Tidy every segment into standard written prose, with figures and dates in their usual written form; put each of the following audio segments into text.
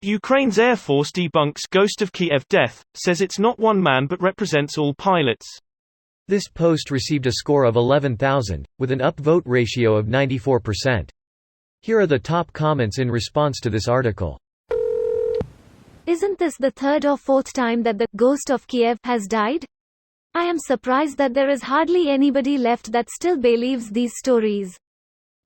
Ukraine's Air Force debunks Ghost of Kiev death, says it's not one man but represents all pilots. This post received a score of 11,000, with an upvote ratio of 94%. Here are the top comments in response to this article. Isn't this the third or fourth time that the Ghost of Kiev has died? I am surprised that there is hardly anybody left that still believes these stories.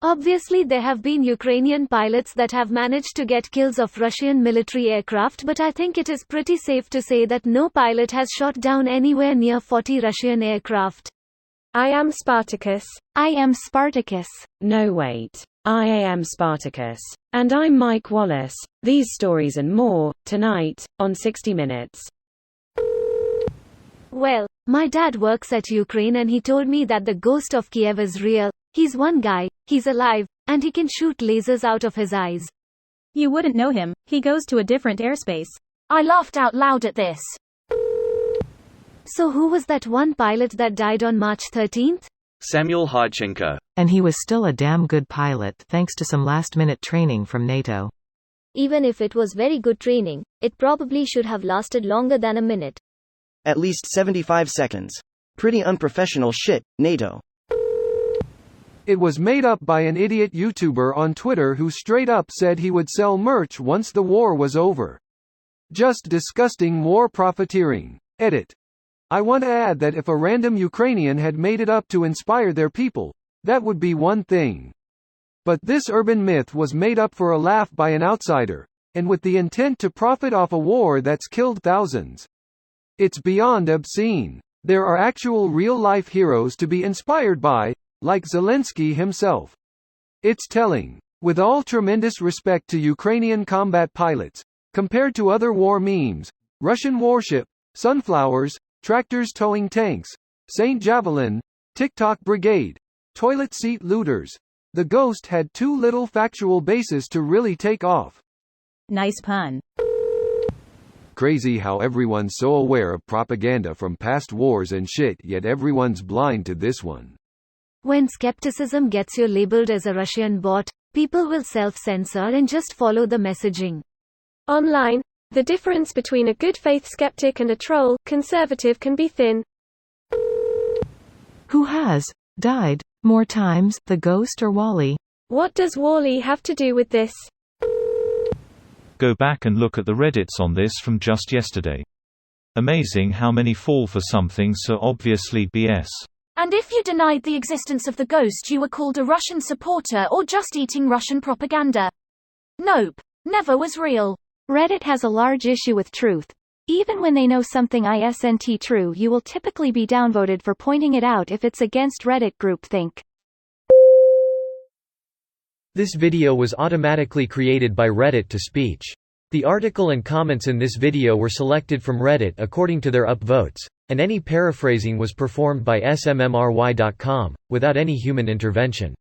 Obviously there have been Ukrainian pilots that have managed to get kills of Russian military aircraft, but I think it is pretty safe to say that no pilot has shot down anywhere near 40 Russian aircraft. I am Spartacus. I am Spartacus. No wait. I am Spartacus. And I'm Mike Wallace. These stories and more, tonight, on 60 Minutes. Well, my dad works at Ukraine and he told me that the Ghost of Kiev is real. He's one guy, he's alive, and he can shoot lasers out of his eyes. You wouldn't know him, he goes to a different airspace. I laughed out loud at this. So who was that one pilot that died on March 13th? Samuel Hardchenko. And he was still a damn good pilot thanks to some last-minute training from NATO. Even if it was very good training, it probably should have lasted longer than a minute. At least 75 seconds. Pretty unprofessional shit, NATO. It was made up by an idiot YouTuber on Twitter who straight up said he would sell merch once the war was over. Just disgusting war profiteering. Edit. I want to add that if a random Ukrainian had made it up to inspire their people, that would be one thing. But this urban myth was made up for a laugh by an outsider, and with the intent to profit off a war that's killed thousands. It's beyond obscene. There are actual real-life heroes to be inspired by, like Zelensky himself. It's telling. With all tremendous respect to Ukrainian combat pilots, compared to other war memes, Russian warship, sunflowers, tractors towing tanks, Saint Javelin, TikTok brigade, toilet seat looters, the Ghost had too little factual basis to really take off. Nice pun. Crazy how everyone's so aware of propaganda from past wars and shit, yet everyone's blind to this one. When skepticism gets you labeled as a Russian bot, people will self-censor and just follow the messaging. Online, the difference between a good faith skeptic and a troll conservative can be thin. Who has died more times, the Ghost or Wally? What does Wally have to do with this? Go back and look at the Reddits on this from just yesterday. Amazing how many fall for something so obviously BS. And if you denied the existence of the Ghost, you were called a Russian supporter or just eating Russian propaganda. Nope, never was real. Reddit has a large issue with truth. Even when they know something isn't true, you will typically be downvoted for pointing it out if it's against Reddit groupthink. This video was automatically created by Reddit to speech. The article and comments in this video were selected from Reddit according to their upvotes, and any paraphrasing was performed by smmry.com, without any human intervention.